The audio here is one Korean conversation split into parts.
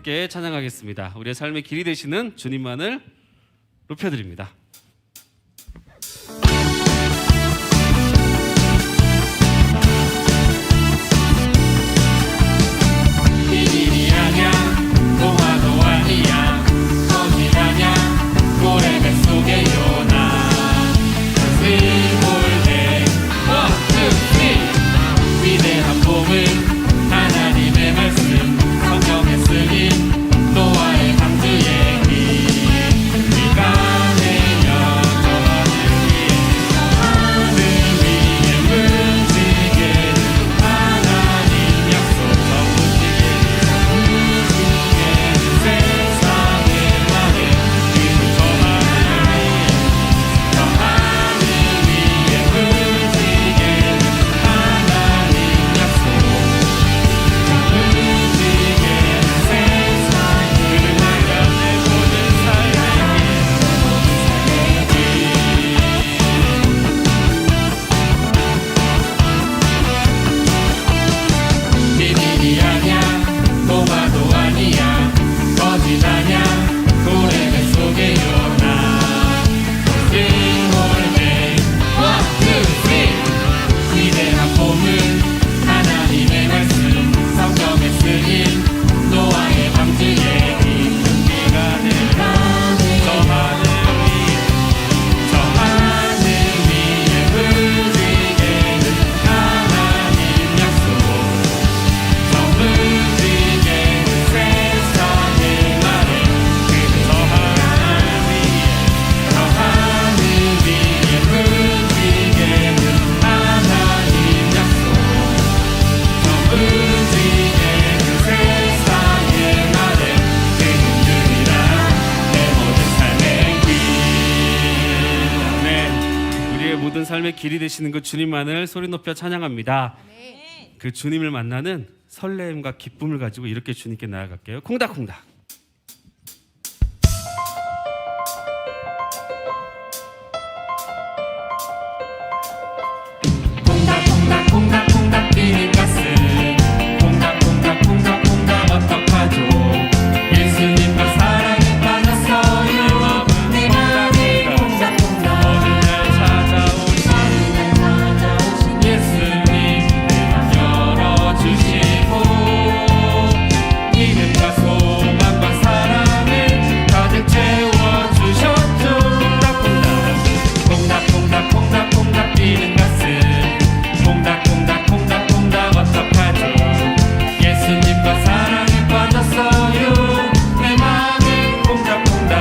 함께 찬양하겠습니다. 우리의 삶의 길이 되시는 주님만을 높여드립니다. 비밀이 아냐 동화도 아니야 거짓 아냐 고래배 속의 요나 스몰해 원, 투, 쓰리 위대한 복음 하나님의 말씀 성경에 쓰인 노아의 방주 얘기 우리가 내려 하늘 위에 움직이는 하나님 약속 세상의 말에 그저 하늘 위에 움직이는 하나님 약속 움직이는 세상 그를 말하는 모든 삶의 길 비밀이 아냐 동화도 아니야 거짓 아냐 고래배 속의 요나 스몰해 원, 투, 쓰리 위대한 보물 하나님의 말씀 성경에 쓰인 노아의 방주 얘기 우리가 내려 저 하늘 위에 움직이는 하나님 약속 저 움직이는 세상의 말에 저 하늘 위에 움직이는 하나님 약속 저 움직이는 세상의 말에 그들이라 내 모든 삶의 길. 네, 우리의 모든 삶의 길이 되시는 그 주님만을 소리 높여 찬양합니다. 그 주님을 만나는 설레임과 기쁨을 가지고 이렇게 주님께 나아갈게요. 콩닥콩닥. 콩닥콩닥 뛰는 가슴 콩닥콩닥 어떡하죠 예수님과 사랑에 빠졌어요 내 맘에 콩닥콩닥 어느 날 찾아오신 예수님 내 맘 열어주시고 믿음과 소망과 사랑을 가득 채워주셨죠 콩닥콩닥 뛰는 가슴 콩닥콩닥 어떡하죠 예수님과 사랑에 빠졌어요 내 맘은 콩닥콩닥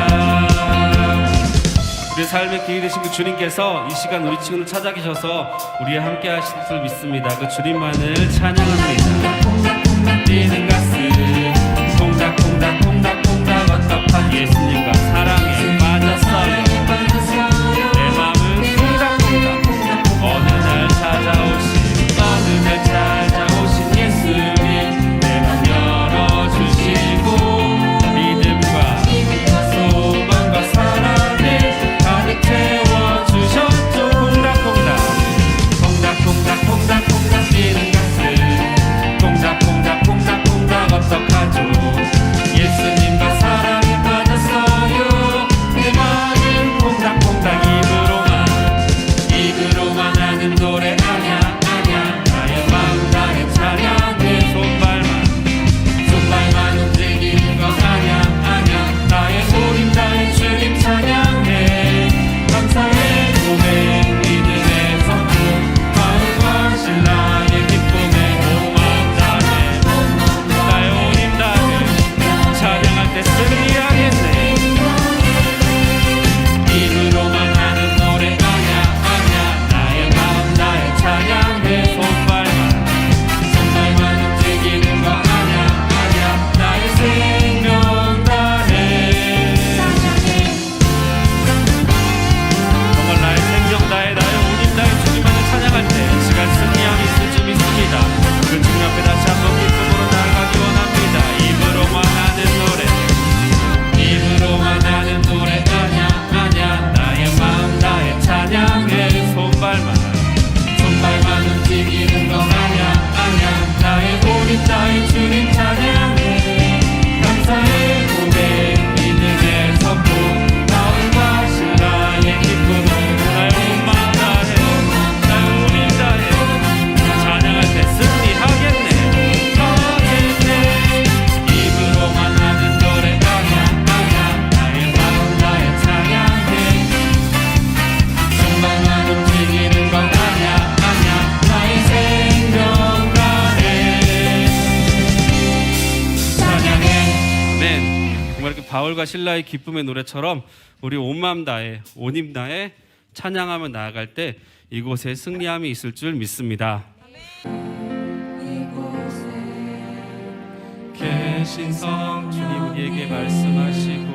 우리 삶의 길이 되신 그 주님께서 이 시간 우리 친구를 찾아 계셔서 우리와 함께 하실 줄 믿습니다. 그 주님만을 찬양합니다. 뛰는 가슴 콩닥콩닥 어떡하죠 예수님과 사랑에 빠졌어요. 내 마음은 콩닥콩닥 어느 날 찾아오신 예수님 내 맘 열어주시고 믿음과 소망과 사랑을 가득 채워주셨죠 콩닥콩닥 뛰는 가슴 콩닥콩닥 바울과 신라의 기쁨의 노래처럼 우리 온 마음 다해 온 힘 다해 찬양하며 나아갈 때 이곳에 승리함이 있을 줄 믿습니다. 계신 성 주님 우리에게 말씀하시고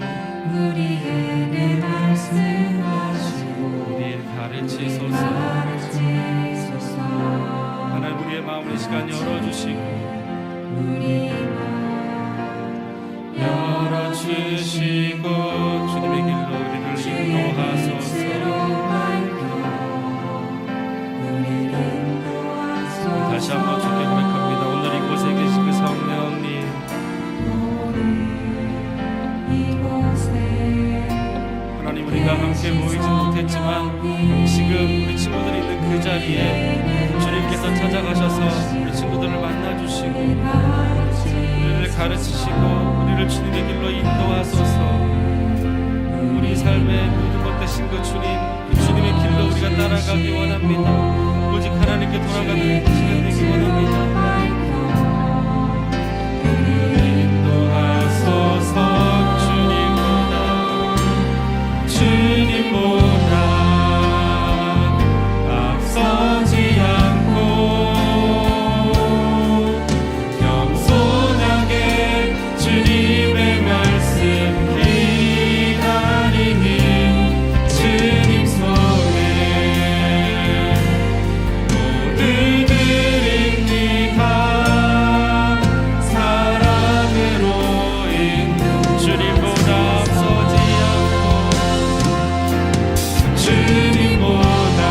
우리를 가르치소서. 하나님 우리의 마음을 이 시간 열어주시고 주님의 길로 우리를 인도하소서. 다시 한번 주께 고백합니다. 오늘 이곳에 계신 그 성령님, 하나님 우리가 함께 모이지 못했지만 지금 우리 친구들이 있는 그 자리에 주님께서 찾아가셔서 우리 친구들을 만나주시고 우리를 가르치시고 우리를 주님의 길로 인도하소서. 우리 삶의 모든 것 되신 그 주님, 그 주님의 길로 우리가 따라가기 원합니다. 오직 하나님께 돌아가는 시간 되기 원합니다. 인도하소서. 주님보다 앞서지 않고 겸손하게 주님의 말씀 기다리는 주님 손에 모두 드립니다. 사랑으로 인도 주님보다 앞서지 주님보다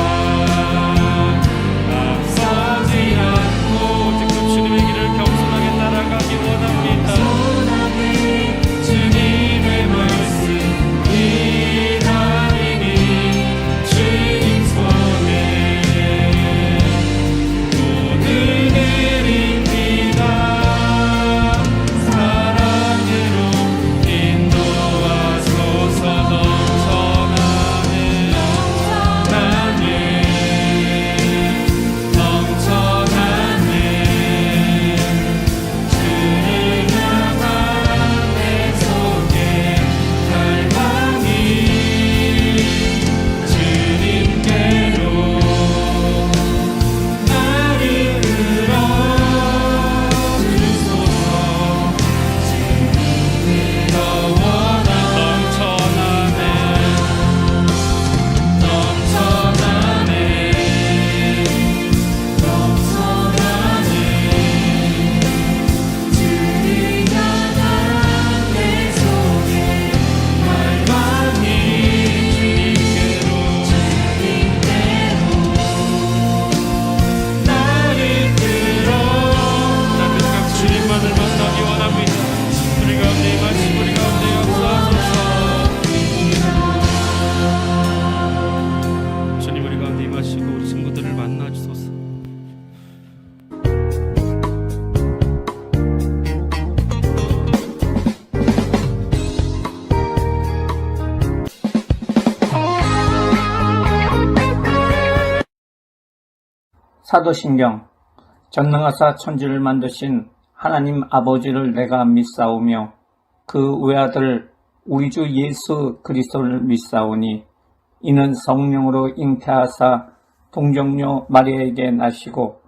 앞서지 않고 직접 주님의 길을 겸손하게 따라가기 원합니다. 주님의 말씀 기다리는 주님 손에 모두 드립니다. 사랑으로 인도하소서. 사도신경. 전능하사 천지를 만드신 하나님 아버지를 내가 믿사오며 그 외아들 우리 주 예수 그리스도를 믿사오니 이는 성령으로 잉태하사 동정녀 마리아에게 나시고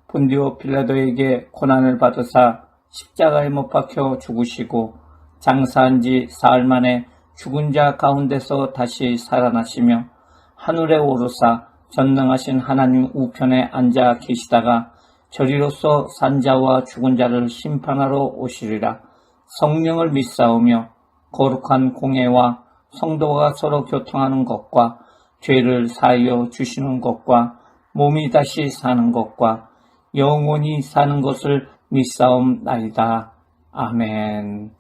본디오 빌라도에게 고난을 받으사 십자가에 못 박혀 죽으시고 장사한 지 사흘 만에 죽은 자 가운데서 다시 살아나시며 하늘에 오르사 전능하신 하나님 우편에 앉아 계시다가 저리로서 산자와 죽은 자를 심판하러 오시리라. 성령을 믿사오며 거룩한 공예와 성도가 서로 교통하는 것과 죄를 사하여 주시는 것과 몸이 다시 사는 것과 영원히 사는 것을 믿사옵나이다. 아멘.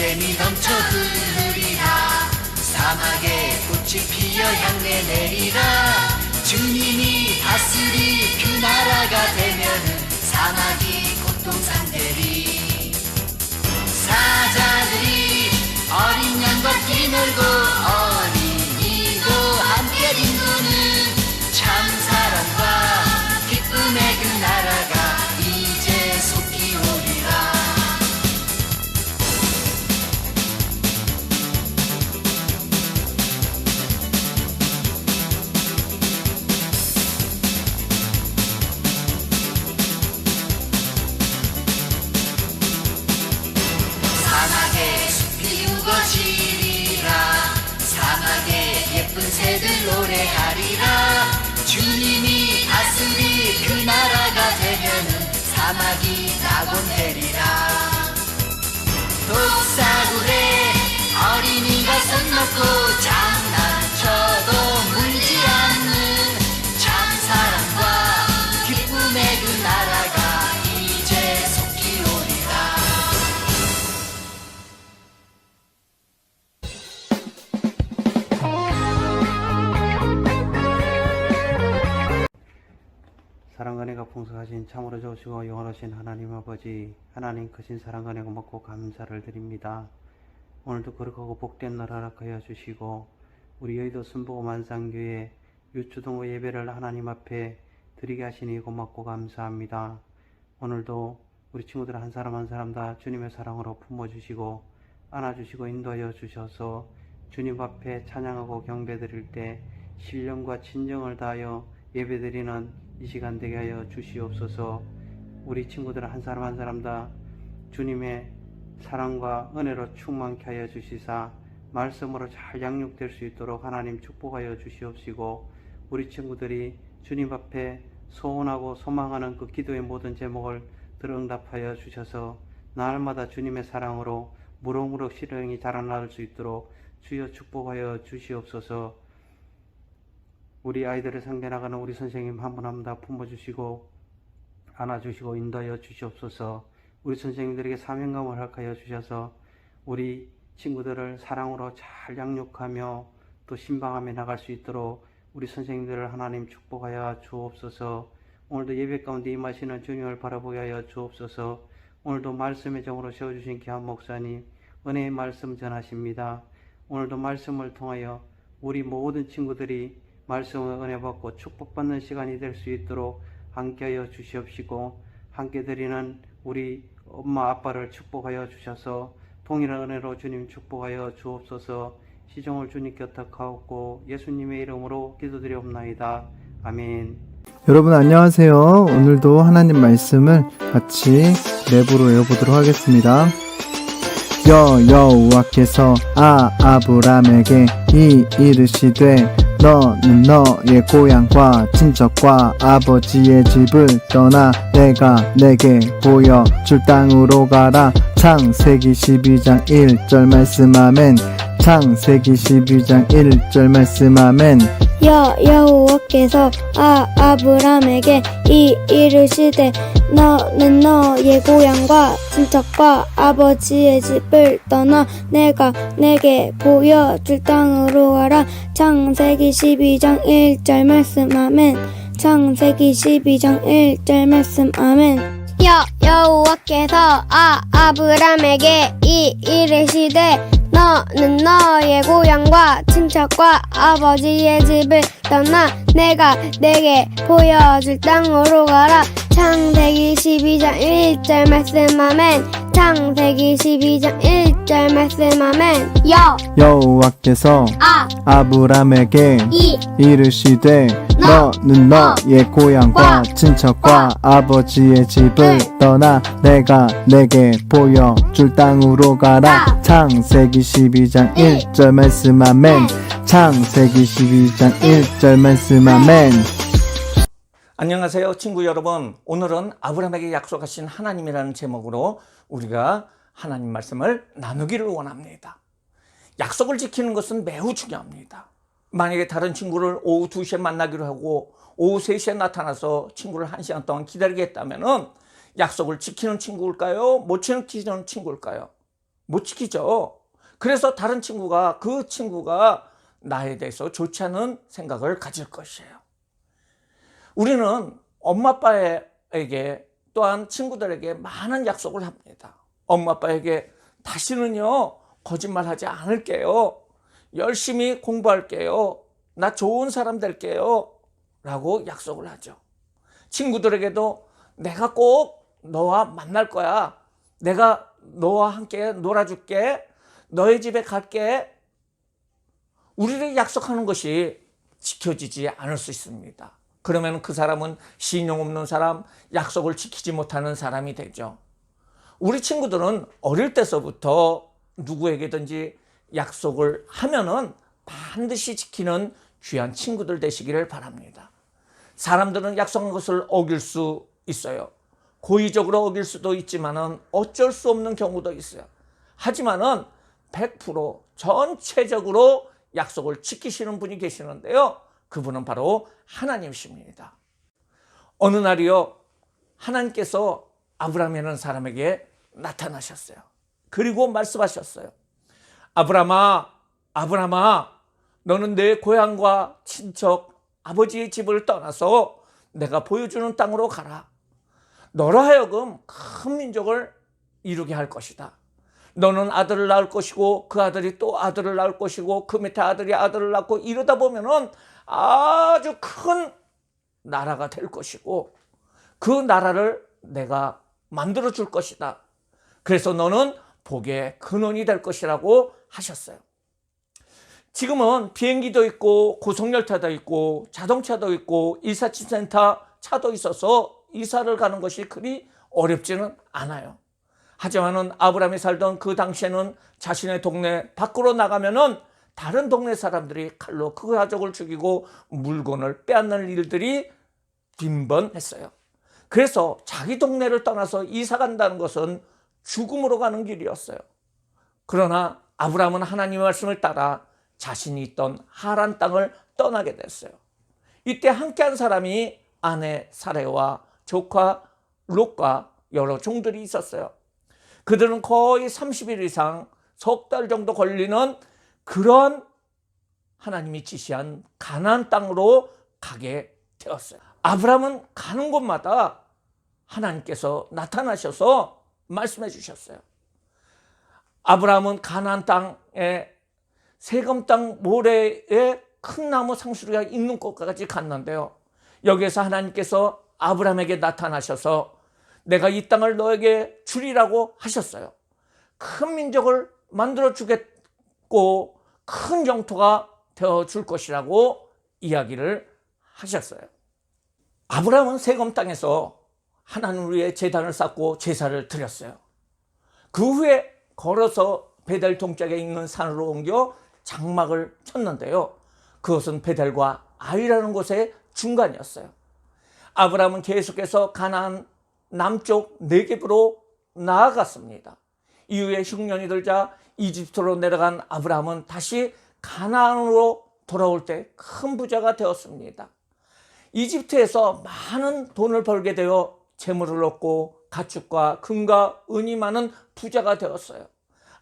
샘이 넘쳐 흐르리라. 사막에 꽃이 피어 향내 내리라. 주님이 다스릴 그 나라가 되면은 사막이 고통상되리. 사자들이 어린 양과 뛰놀고 어린이도 함께 빈도는 참사랑과 기쁨의 그 나라가 이제 속히 오리라. 사막에 숲이 우거지리라. 사막에 예쁜 새들 노래하리라. 주님이 다스릴 그 나라가 되면은 사막이 낙원되리라. 독사굴에 어린이가 손 놓고 장난쳐도 물지 않는 참사랑과 기쁨의 그 나라가 이제 속히 오리라. 사랑과 은혜가 풍성하신 참으로 좋으시고 영원하신 하나님 아버지, 하나님 크신 사랑과 은혜가 먹고 감사를 드립니다. 오늘도 거룩하고 복된 날 허락하여 주시고 우리 여의도 순복음 만상교회 유추동호 예배를 하나님 앞에 드리게 하시니 고맙고 감사합니다. 오늘도 우리 친구들 한 사람 한 사람 다 주님의 사랑으로 품어주시고 안아주시고 인도하여 주셔서 주님 앞에 찬양하고 경배드릴 때 신령과 친정을 다하여 예배드리는 이 시간 되게 하여 주시옵소서. 우리 친구들 한 사람 한 사람 다 주님의 사랑과 은혜로 충만케 하여 주시사 말씀으로 잘 양육될 수 있도록 하나님 축복하여 주시옵시고, 우리 친구들이 주님 앞에 소원하고 소망하는 그 기도의 모든 제목을 들응답하여 주셔서 날마다 주님의 사랑으로 무럭무럭 실행이 자라날 수 있도록 주여 축복하여 주시옵소서. 우리 아이들을 상대나가는 우리 선생님 한 분 한 분 다 품어주시고 안아주시고 인도하여 주시옵소서. 우리 선생님들에게 사명감을 허락하여 주셔서 우리 친구들을 사랑으로 잘 양육하며 또 신방하며 나갈 수 있도록 우리 선생님들을 하나님 축복하여 주옵소서. 오늘도 예배 가운데 임하시는 주님을 바라보게 하여 주옵소서. 오늘도 말씀의 정으로 세워주신 귀한 목사님 은혜의 말씀 전하십니다. 오늘도 말씀을 통하여 우리 모든 친구들이 말씀을 은혜 받고 축복받는 시간이 될 수 있도록 함께하여 주시옵시고, 함께 드리는 우리 엄마 아빠를 축복하여 주셔서 동일한 은혜로 주님 축복하여 주옵소서. 시종을 주님께 부탁하옵고 예수님의 이름으로 기도드리옵나이다. 아멘. 여러분 안녕하세요. 오늘도 하나님 말씀을 같이 랩으로 외워보도록 하겠습니다. 여호와께서 아브람에게 이르시되 너는 너의 고향과 친척과 아버지의 집을 떠나 내가 내게 보여줄 땅으로 가라. 창세기 12장 1절 말씀 아멘. 창세기 12장 1절 말씀 아멘. 여호와께서 아브람에게 이르시되 너는 너의 고향과 친척과 아버지의 집을 떠나 내가 내게 보여줄 땅으로 가라. 창세기 12장 1절 말씀 아멘. 창세기 12장 1절 말씀 아멘. 여호와께서 아브람에게 이르시되 너는 너의 고향과 친척과 아버지의 집을 떠나 내가 내게 보여줄 땅으로 가라. 창세기 12장 1절 말씀 아멘. 창세기 12장 1절 말씀 아멘. 여호와께서 아브람에게 이르시되 너는 너의 고향과 친척과 아버지의 집을 떠나 내가 내게 보여줄 땅으로 가라. 창세기 12장 1절 말씀 아멘. 창세기 12장 1절 말씀 아멘. 안녕하세요 친구 여러분. 오늘은 아브라함에게 약속하신 하나님이라는 제목으로 우리가 하나님 말씀을 나누기를 원합니다. 약속을 지키는 것은 매우 중요합니다. 만약에 다른 친구를 오후 2시에 만나기로 하고 오후 3시에 나타나서 친구를 1시간 동안 기다리게 했다면 약속을 지키는 친구일까요? 못 지키는 친구일까요? 못 지키죠. 그래서 다른 친구가 그 친구가 나에 대해서 좋지 않은 생각을 가질 것이에요. 우리는 엄마 아빠에게 또한 친구들에게 많은 약속을 합니다. 엄마 아빠에게 다시는요 거짓말하지 않을게요. 열심히 공부할게요. 나 좋은 사람 될게요. 라고 약속을 하죠. 친구들에게도 내가 꼭 너와 만날 거야. 내가 너와 함께 놀아줄게. 너의 집에 갈게. 우리를 약속하는 것이 지켜지지 않을 수 있습니다. 그러면 그 사람은 신용 없는 사람, 약속을 지키지 못하는 사람이 되죠. 우리 친구들은 어릴 때서부터 누구에게든지 약속을 하면은 반드시 지키는 귀한 친구들 되시기를 바랍니다. 사람들은 약속한 것을 어길 수 있어요. 고의적으로 어길 수도 있지만은 어쩔 수 없는 경우도 있어요. 하지만은 100% 전체적으로 약속을 지키시는 분이 계시는데요. 그분은 바로 하나님이십니다. 어느 날이요, 하나님께서 아브라함이라는 사람에게 나타나셨어요. 그리고 말씀하셨어요. 아브라함아, 아브라함아, 너는 내 고향과 친척, 아버지의 집을 떠나서 내가 보여주는 땅으로 가라. 너로 하여금 큰 민족을 이루게 할 것이다. 너는 아들을 낳을 것이고 그 아들이 또 아들을 낳을 것이고 그 밑에 아들이 아들을 낳고 이러다 보면은 아주 큰 나라가 될 것이고 그 나라를 내가 만들어 줄 것이다. 그래서 너는 복의 근원이 될 것이라고 하셨어요. 지금은 비행기도 있고 고속열차도 있고 자동차도 있고 이사짐센터 차도 있어서 이사를 가는 것이 그리 어렵지는 않아요. 하지만은 아브라함이 살던 그 당시에는 자신의 동네 밖으로 나가면은 다른 동네 사람들이 칼로 그 가족을 죽이고 물건을 빼앗는 일들이 빈번했어요. 그래서 자기 동네를 떠나서 이사 간다는 것은 죽음으로 가는 길이었어요. 그러나 아브라함은 하나님의 말씀을 따라 자신이 있던 하란 땅을 떠나게 됐어요. 이때 함께한 사람이 아내 사레와 조카 롯과 여러 종들이 있었어요. 그들은 거의 30일 이상 석 달 정도 걸리는 그런 하나님이 지시한 가나안 땅으로 가게 되었어요. 아브라함은 가는 곳마다 하나님께서 나타나셔서 말씀해 주셨어요. 아브라함은 가나안 땅에 세겜 땅 모래에 큰 나무 상수리가 있는 곳까지 갔는데요. 여기에서 하나님께서 아브라함에게 나타나셔서 내가 이 땅을 너에게 주리라고 하셨어요. 큰 민족을 만들어 주겠고 큰 영토가 되어 줄 것이라고 이야기를 하셨어요. 아브라함은 세겜 땅에서 하나님을 위해 제단을 쌓고 제사를 드렸어요. 그 후에 걸어서 베델 동쪽에 있는 산으로 옮겨 장막을 쳤는데요. 그것은 베델과 아이라는 곳의 중간이었어요. 아브라함은 계속해서 가나안 남쪽 네겝으로 나아갔습니다. 이후에 흉년이 들자 이집트로 내려간 아브라함은 다시 가나안으로 돌아올 때 큰 부자가 되었습니다. 이집트에서 많은 돈을 벌게 되어 재물을 얻고 가축과 금과 은이 많은 부자가 되었어요.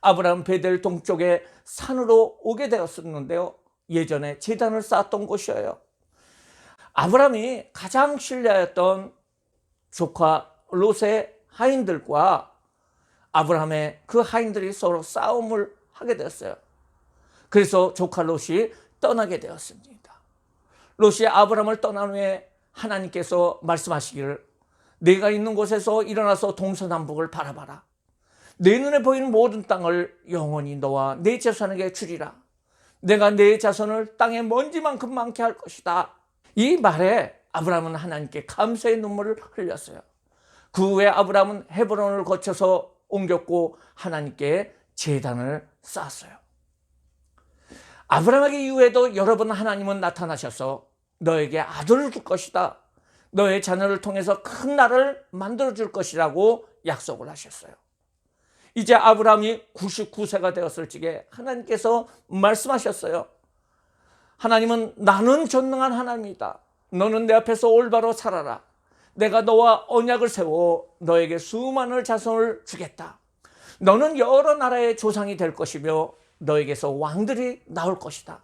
아브라함 베델 동쪽에 산으로 오게 되었었는데요. 예전에 제단을 쌓았던 곳이에요. 아브라함이 가장 신뢰했던 조카 롯의 하인들과 아브라함의 그 하인들이 서로 싸움을 하게 되었어요. 그래서 조카 롯이 떠나게 되었습니다. 롯이 아브라함을 떠난 후에 하나님께서 말씀하시기를 내가 있는 곳에서 일어나서 동서남북을 바라봐라. 내 눈에 보이는 모든 땅을 영원히 너와 내 자손에게 주리라. 내가 내 자손을 땅의 먼지만큼 많게 할 것이다. 이 말에 아브라함은 하나님께 감사의 눈물을 흘렸어요. 그 후에 아브라함은 헤브론을 거쳐서 옮겼고 하나님께 제단을 쌓았어요. 아브라함에게 이후에도 여러 번 하나님은 나타나셔서 너에게 아들을 줄 것이다. 너의 자녀를 통해서 큰 나라를 만들어 줄 것이라고 약속을 하셨어요. 이제 아브라함이 99세가 되었을 적에 하나님께서 말씀하셨어요. 하나님은 나는 전능한 하나님이다. 너는 내 앞에서 올바로 살아라. 내가 너와 언약을 세워 너에게 수많은 자손을 주겠다. 너는 여러 나라의 조상이 될 것이며 너에게서 왕들이 나올 것이다.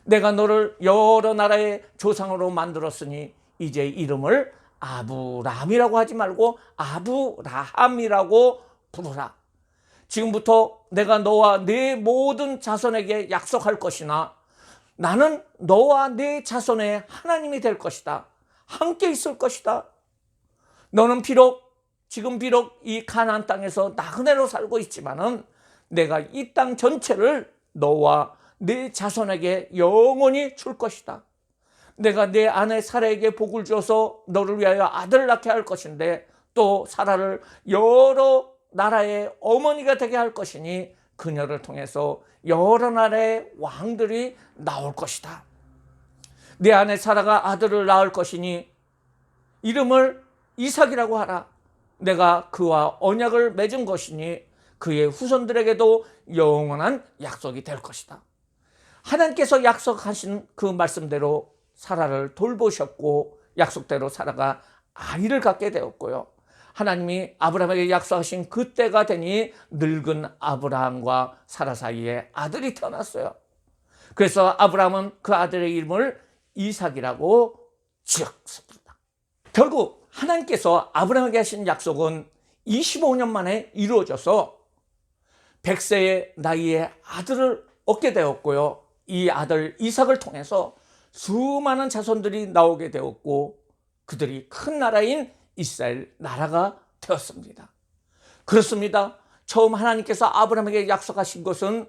내가 너를 여러 나라의 조상으로 만들었으니 이제 이름을 아브람이라고 하지 말고 아브라함이라고 부르라. 지금부터 내가 너와 네 모든 자손에게 약속할 것이나 나는 너와 네 자손의 하나님이 될 것이다. 함께 있을 것이다. 너는 지금 비록 이 가나안 땅에서 나그네로 살고 있지만은 내가 이 땅 전체를 너와 네 자손에게 영원히 줄 것이다. 내가 내 아내 사라에게 복을 줘서 너를 위하여 아들을 낳게 할 것인데 또 사라를 여러 나라의 어머니가 되게 할 것이니 그녀를 통해서 여러 나라의 왕들이 나올 것이다. 내 아내 사라가 아들을 낳을 것이니 이름을 이삭이라고 하라. 내가 그와 언약을 맺은 것이니 그의 후손들에게도 영원한 약속이 될 것이다. 하나님께서 약속하신 그 말씀대로 사라를 돌보셨고 약속대로 사라가 아이를 갖게 되었고요. 하나님이 아브라함에게 약속하신 그때가 되니 늙은 아브라함과 사라 사이에 아들이 태어났어요. 그래서 아브라함은 그 아들의 이름을 이삭이라고 지었습니다. 결국 하나님께서 아브라함에게 하신 약속은 25년 만에 이루어져서 100세의 나이에 아들을 얻게 되었고요. 이 아들 이삭을 통해서 수많은 자손들이 나오게 되었고 그들이 큰 나라인 이스라엘 나라가 되었습니다. 그렇습니다. 처음 하나님께서 아브라함에게 약속하신 것은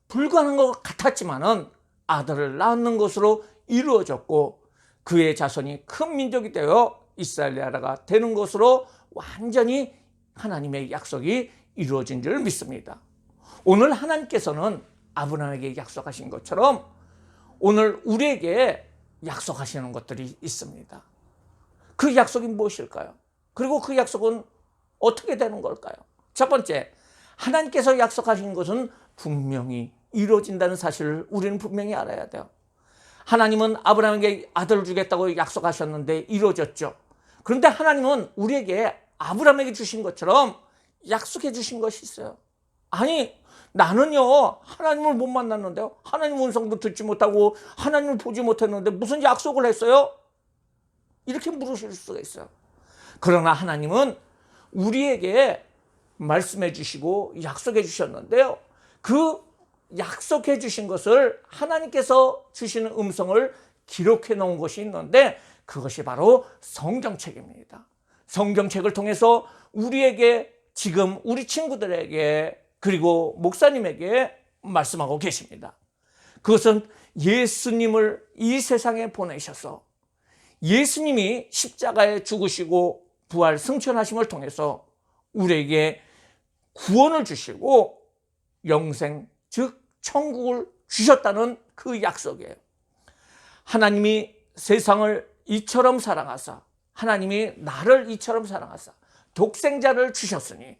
불가능한 것 같았지만은 아들을 낳는 것으로 이루어졌고 그의 자손이 큰 민족이 되어 이스라엘 나라가 되는 것으로 완전히 하나님의 약속이 이루어진 줄 믿습니다. 오늘 하나님께서는 아브라함에게 약속하신 것처럼 오늘 우리에게 약속하시는 것들이 있습니다. 그 약속이 무엇일까요? 그리고 그 약속은 어떻게 되는 걸까요? 첫 번째, 하나님께서 약속하신 것은 분명히 이루어진다는 사실을 우리는 분명히 알아야 돼요. 하나님은 아브라함에게 아들을 주겠다고 약속하셨는데 이루어졌죠. 그런데 하나님은 우리에게 아브라함에게 주신 것처럼 약속해 주신 것이 있어요. 아니, 나는요 하나님을 못 만났는데요, 하나님 음성도 듣지 못하고 하나님을 보지 못했는데 무슨 약속을 했어요? 이렇게 물으실 수가 있어요. 그러나 하나님은 우리에게 말씀해 주시고 약속해 주셨는데요, 그 약속해 주신 것을 하나님께서 주시는 음성을 기록해 놓은 것이 있는데 그것이 바로 성경책입니다. 성경책을 통해서 우리에게, 지금 우리 친구들에게 그리고 목사님에게 말씀하고 계십니다. 그것은 예수님을 이 세상에 보내셔서 예수님이 십자가에 죽으시고 부활 승천하심을 통해서 우리에게 구원을 주시고 영생, 즉 천국을 주셨다는 그 약속이에요. 하나님이 세상을 이처럼 사랑하사, 하나님이 나를 이처럼 사랑하사 독생자를 주셨으니,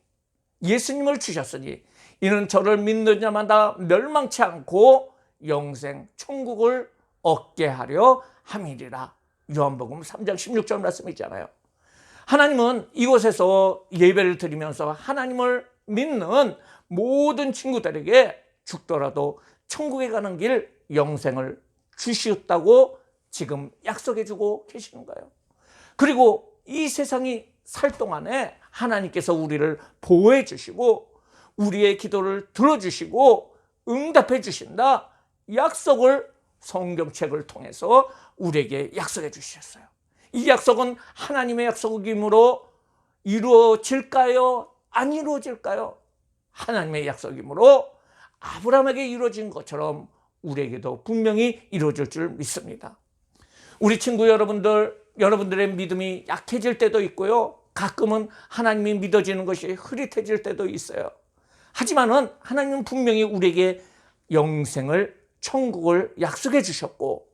예수님을 주셨으니 이는 저를 믿는 자마다 멸망치 않고 영생 천국을 얻게 하려 함이리라. 요한복음 3장 16절 말씀이 있잖아요. 하나님은 이곳에서 예배를 드리면서 하나님을 믿는 모든 친구들에게 죽더라도 천국에 가는 길, 영생을 주시었다고 지금 약속해 주고 계시는 거예요. 그리고 이 세상이 살 동안에 하나님께서 우리를 보호해 주시고 우리의 기도를 들어주시고 응답해 주신다, 약속을 성경책을 통해서 우리에게 약속해 주셨어요. 이 약속은 하나님의 약속이므로 이루어질까요? 안 이루어질까요? 하나님의 약속이므로 아브라함에게 이루어진 것처럼 우리에게도 분명히 이루어질 줄 믿습니다. 우리 친구 여러분들의 믿음이 약해질 때도 있고요, 가끔은 하나님이 믿어지는 것이 흐릿해질 때도 있어요. 하지만은 하나님은 분명히 우리에게 영생을, 천국을 약속해 주셨고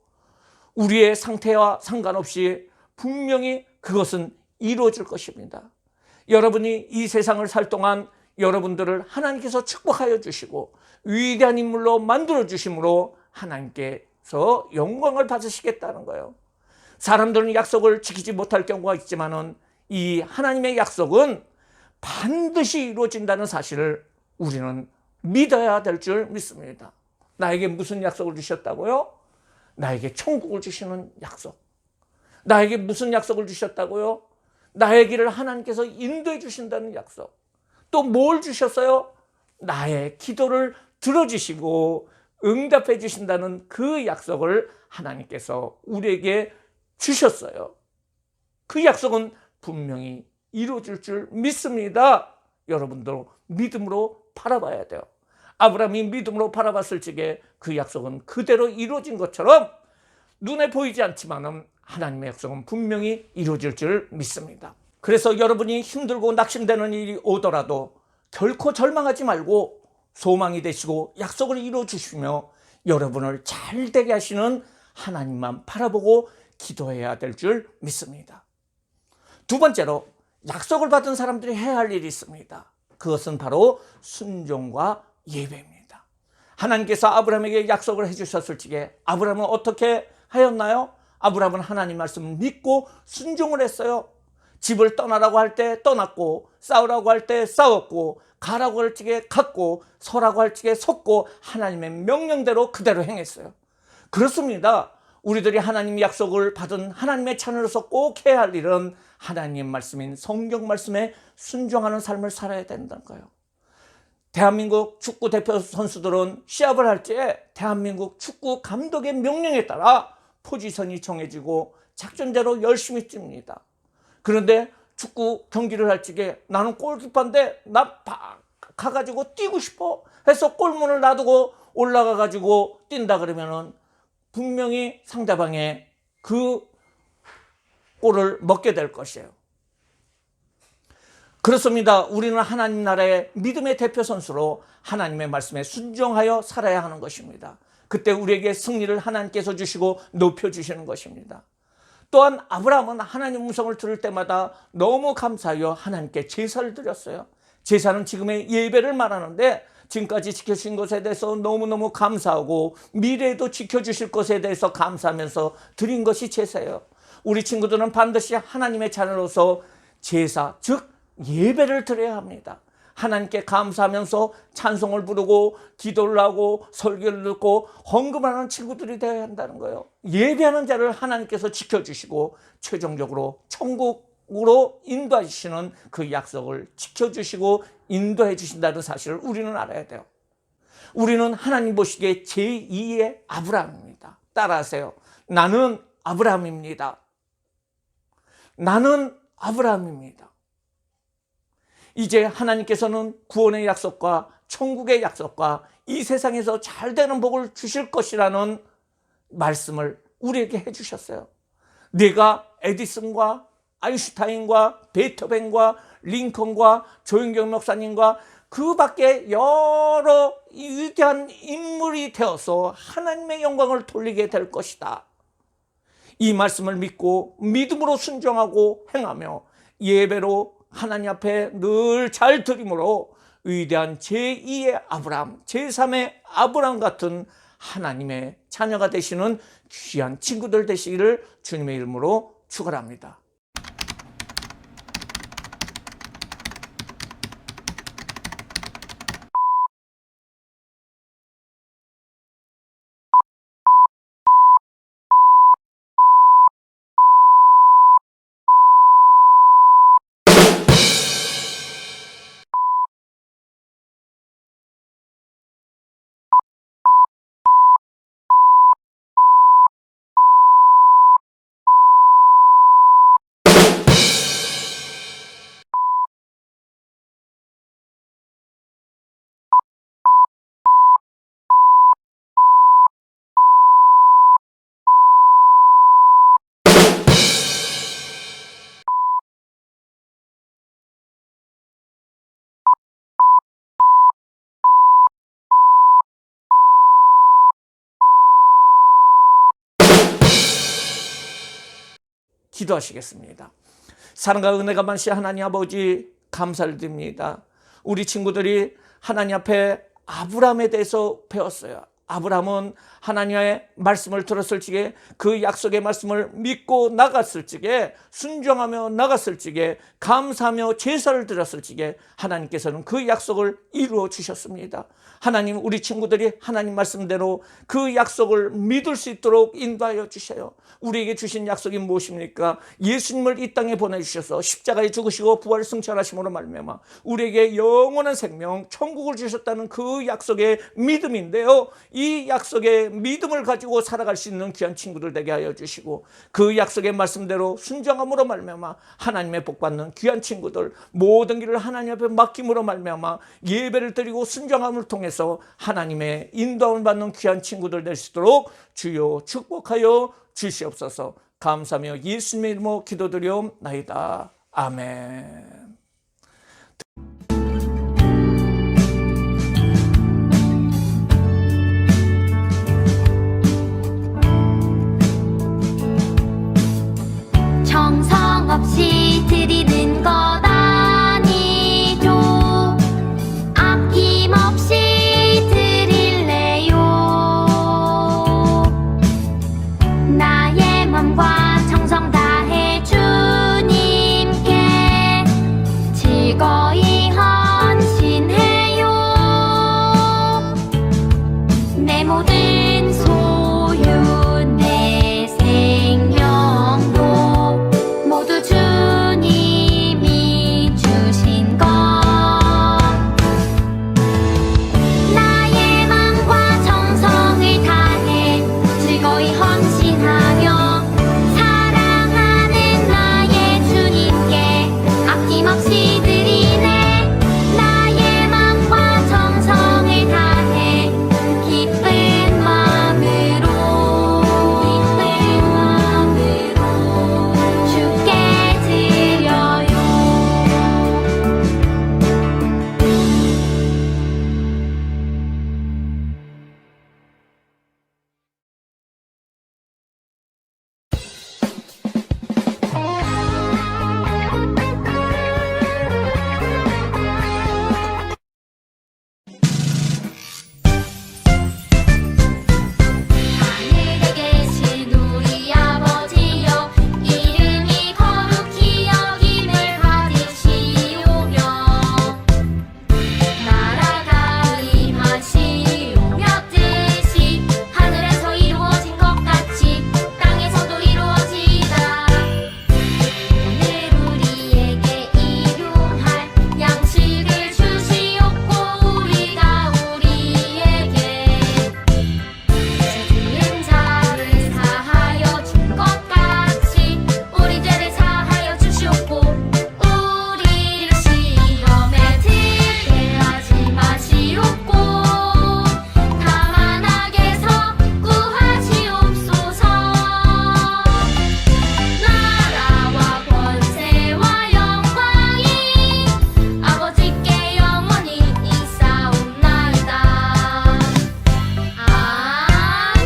우리의 상태와 상관없이 분명히 그것은 이루어질 것입니다. 여러분이 이 세상을 살 동안 여러분들을 하나님께서 축복하여 주시고 위대한 인물로 만들어 주심으로 하나님께서 영광을 받으시겠다는 거예요. 사람들은 약속을 지키지 못할 경우가 있지만은 이 하나님의 약속은 반드시 이루어진다는 사실을 우리는 믿어야 될 줄 믿습니다. 나에게 무슨 약속을 주셨다고요? 나에게 천국을 주시는 약속. 나에게 무슨 약속을 주셨다고요? 나의 길을 하나님께서 인도해 주신다는 약속. 또 뭘 주셨어요? 나의 기도를 들어주시고 응답해 주신다는 그 약속을 하나님께서 우리에게 주셨어요. 그 약속은 분명히 이루어질 줄 믿습니다. 여러분도 믿음으로 바라봐야 돼요. 아브라함이 믿음으로 바라봤을 적에 그 약속은 그대로 이루어진 것처럼 눈에 보이지 않지만 하나님의 약속은 분명히 이루어질 줄 믿습니다. 그래서 여러분이 힘들고 낙심되는 일이 오더라도 결코 절망하지 말고 소망이 되시고 약속을 이루어 주시며 여러분을 잘 되게 하시는 하나님만 바라보고 기도해야 될 줄 믿습니다. 두 번째로 약속을 받은 사람들이 해야 할 일이 있습니다. 그것은 바로 순종과 예배입니다. 하나님께서 아브라함에게 약속을 해주셨을 적에 아브라함은 어떻게 하였나요? 아브라함은 하나님 말씀을 믿고 순종을 했어요. 집을 떠나라고 할 때 떠났고, 싸우라고 할 때 싸웠고, 가라고 할 적에 갔고, 서라고 할 적에 섰고, 하나님의 명령대로 그대로 행했어요. 그렇습니다. 우리들이 하나님 약속을 받은 하나님의 자녀로서 꼭 해야 할 일은 하나님의 말씀인 성경 말씀에 순종하는 삶을 살아야 된다는 거예요. 대한민국 축구 대표 선수들은 시합을 할 때 대한민국 축구 감독의 명령에 따라 포지션이 정해지고 작전대로 열심히 뜁니다. 그런데 축구 경기를 할 적에 나는 골키퍼인데 나 가가지고 뛰고 싶어 해서 골문을 놔두고 올라가가지고 뛴다 그러면은 분명히 상대방의 그 골을 먹게 될 것이에요. 그렇습니다. 우리는 하나님 나라의 믿음의 대표 선수로 하나님의 말씀에 순종하여 살아야 하는 것입니다. 그때 우리에게 승리를 하나님께서 주시고 높여주시는 것입니다. 또한 아브라함은 하나님 음성을 들을 때마다 너무 감사하여 하나님께 제사를 드렸어요. 제사는 지금의 예배를 말하는데 지금까지 지켜주신 것에 대해서 너무너무 감사하고 미래에도 지켜주실 것에 대해서 감사하면서 드린 것이 제사예요. 우리 친구들은 반드시 하나님의 자녀로서 제사, 즉 예배를 드려야 합니다. 하나님께 감사하면서 찬송을 부르고 기도를 하고 설교를 듣고 헌금하는 친구들이 되어야 한다는 거예요. 예배하는 자를 하나님께서 지켜주시고 최종적으로 천국으로 인도하시는 그 약속을 지켜주시고 인도해 주신다는 사실을 우리는 알아야 돼요. 우리는 하나님 보시기에 제2의 아브라함입니다. 따라하세요. 나는 아브라함입니다. 나는 아브라함입니다. 이제 하나님께서는 구원의 약속과 천국의 약속과 이 세상에서 잘 되는 복을 주실 것이라는 말씀을 우리에게 해주셨어요. 내가 에디슨과 아인슈타인과 베토벤과 링컨과 조영경 목사님과 그 밖에 여러 위대한 인물이 되어서 하나님의 영광을 돌리게 될 것이다. 이 말씀을 믿고 믿음으로 순종하고 행하며 예배로 하나님 앞에 늘 잘 드림으로 위대한 제2의 아브라함, 제3의 아브라함 같은 하나님의 자녀가 되시는 귀한 친구들 되시기를 주님의 이름으로 축원합니다. 기도하시겠습니다. 사랑과 은혜가 많으신 하나님 아버지 감사를 드립니다. 우리 친구들이 하나님 앞에 아브라함에 대해서 배웠어요. 아브라함은 하나님의 말씀을 들었을 적에 그 약속의 말씀을 믿고 나갔을 적에 순종하며 나갔을 적에 감사하며 제사를 드렸을 적에 하나님께서는 그 약속을 이루어 주셨습니다. 하나님, 우리 친구들이 하나님 말씀대로 그 약속을 믿을 수 있도록 인도하여 주셔요. 우리에게 주신 약속이 무엇입니까? 예수님을 이 땅에 보내주셔서 십자가에 죽으시고 부활 승천하심으로 말미암아 우리에게 영원한 생명, 천국을 주셨다는 그 약속의 믿음인데요, 이 약속의 믿음을 가지고 살아갈 수 있는 귀한 친구들 되게 하여 주시고, 그 약속의 말씀대로 순종함으로 말미암아 하나님의 복받는 귀한 친구들, 모든 길을 하나님 앞에 맡김으로 말미암아 예배를 드리고 순종함을 통해서 하나님의 인도함을 받는 귀한 친구들 될 수 있도록 주여 축복하여 주시옵소서. 감사하며 예수님의 이름으로 기도드리옵나이다. 아멘. 정성 없이 드리는 것 아니죠. 아낌없이 드릴래요. 나의 맘과 정성 다해 주님께 즐거이 헌신해요. 내 모든 소유, 내 생명도 모두 주님이 주신 것. 나의 맘과 정성을 다해 즐거이 헌신하며 사랑하는 나의 주님께 아낌없이 드리네. 나의 맘과 정성을 다해 기쁜 마음으로 주께 드려요. 하늘에 계신 우리 아버지여, 이름이 거룩히 여김을 받으시오며 나라가 임하시오며 뜻이 하늘에서 이루어진 것 같이 땅에서도 이루어지이다. 오늘 우리에게 일용할 양식을 주시옵고 우리가 우리에게 지은 자를 사하여 준 것 같이 우리 죄를 사하여 주시옵고 우리를 시험에 들게 하지 마시옵고 다만 악에서 구하시옵소서. 나라와 권세와 영광이 아버지께 영원히 있사옵나이다. 아멘.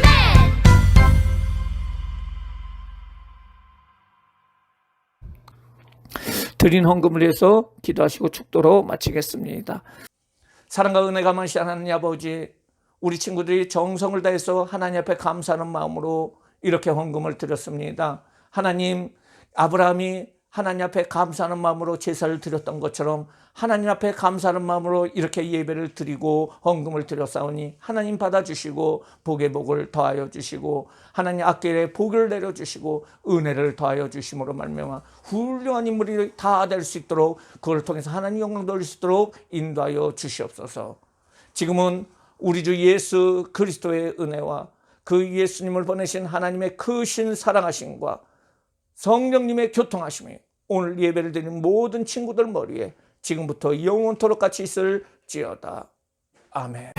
드린 헌금을 위해서 기도하시고 축도로 마치겠습니다. 사랑과 은혜가 많으신 하나님 아버지, 우리 친구들이 정성을 다해서 하나님 앞에 감사하는 마음으로 이렇게 헌금을 드렸습니다. 하나님, 아브라함이 하나님 앞에 감사하는 마음으로 제사를 드렸던 것처럼 하나님 앞에 감사하는 마음으로 이렇게 예배를 드리고 헌금을 드렸사오니 하나님 받아주시고 복의 복을 더하여 주시고 하나님 앞길에 복을 내려주시고 은혜를 더하여 주심으로 말미암아 훌륭한 인물이 다 될 수 있도록, 그걸 통해서 하나님 영광 돌릴 수 있도록 인도하여 주시옵소서. 지금은 우리 주 예수 그리스도의 은혜와 그 예수님을 보내신 하나님의 크신 사랑하심과 성령님의 교통하심이 오늘 예배를 드리는 모든 친구들 머리에 지금부터 영원토록 같이 있을지어다. 아멘.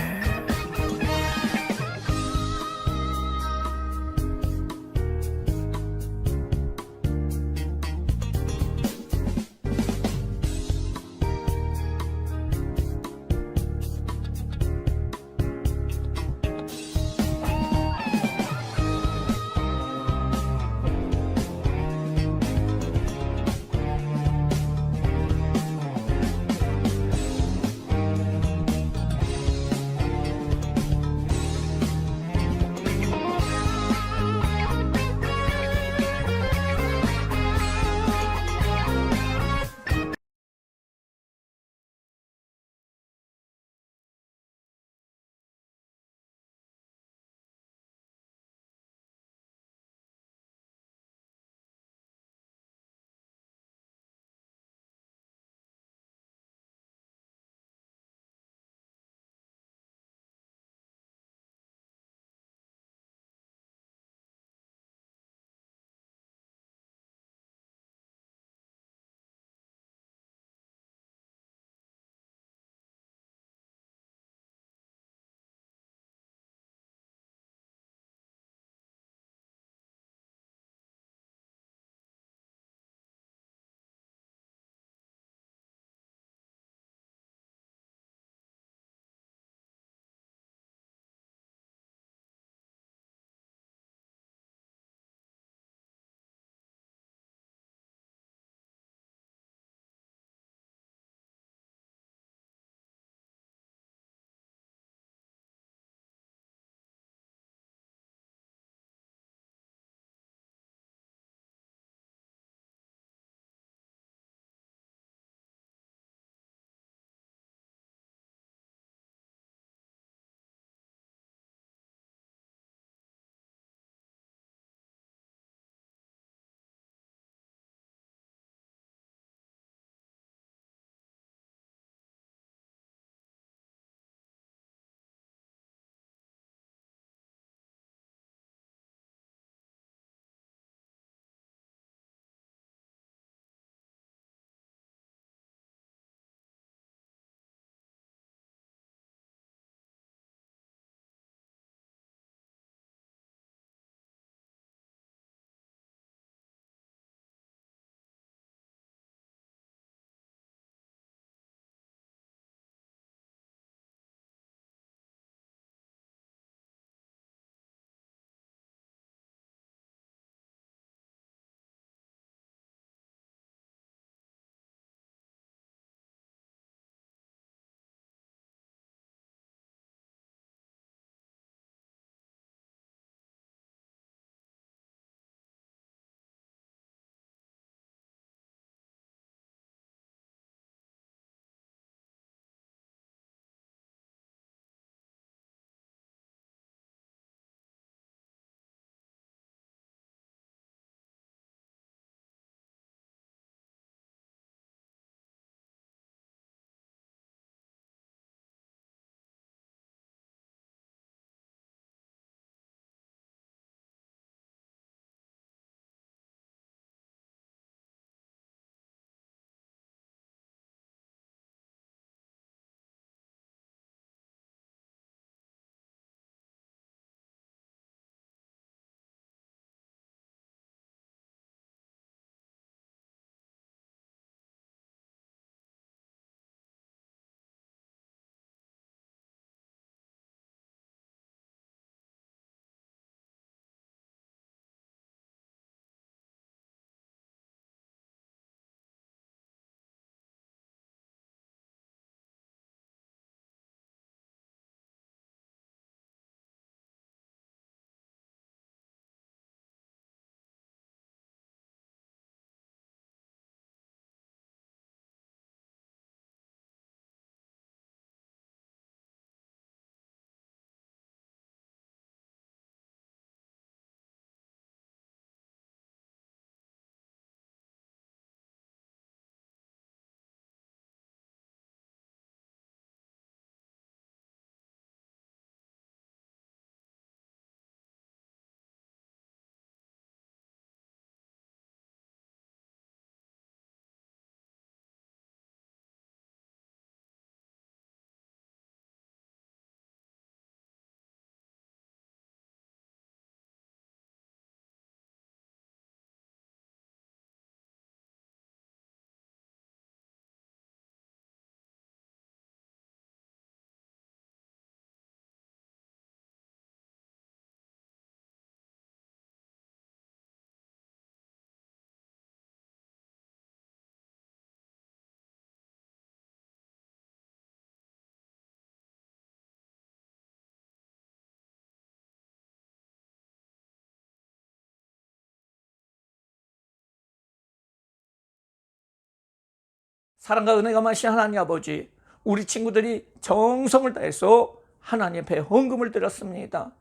사랑과 은혜가 많으신 하나님 아버지, 우리 친구들이 정성을 다해서 하나님 앞에 헌금을 드렸습니다.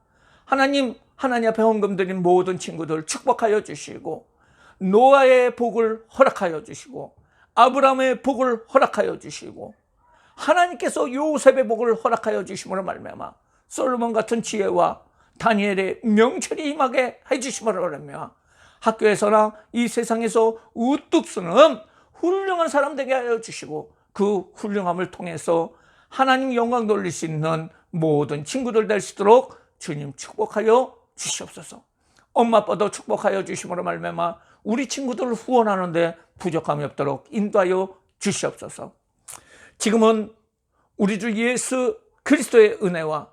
하나님 앞에 헌금 드린 모든 친구들 축복하여 주시고, 노아의 복을 허락하여 주시고, 아브라함의 복을 허락하여 주시고, 하나님께서 요셉의 복을 허락하여 주심으로 말미암아 솔로몬 같은 지혜와 다니엘의 명철이 임하게 해주심으로 말미암아 학교에서나 이 세상에서 우뚝 서는 훌륭한 사람 되게 하여 주시고, 그 훌륭함을 통해서 하나님 영광 돌릴 수 있는 모든 친구들 될 수 있도록 주님 축복하여 주시옵소서. 엄마 아빠도 축복하여 주심으로 말미암아 우리 친구들을 후원하는데 부족함이 없도록 인도하여 주시옵소서. 지금은 우리 주 예수 그리스도의 은혜와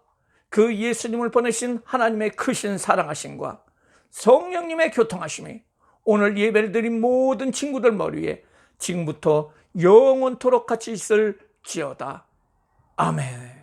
그 예수님을 보내신 하나님의 크신 사랑하심과 성령님의 교통하심이 오늘 예배를 드린 모든 친구들 머리에 지금부터 영원토록 같이 있을지어다. 아멘.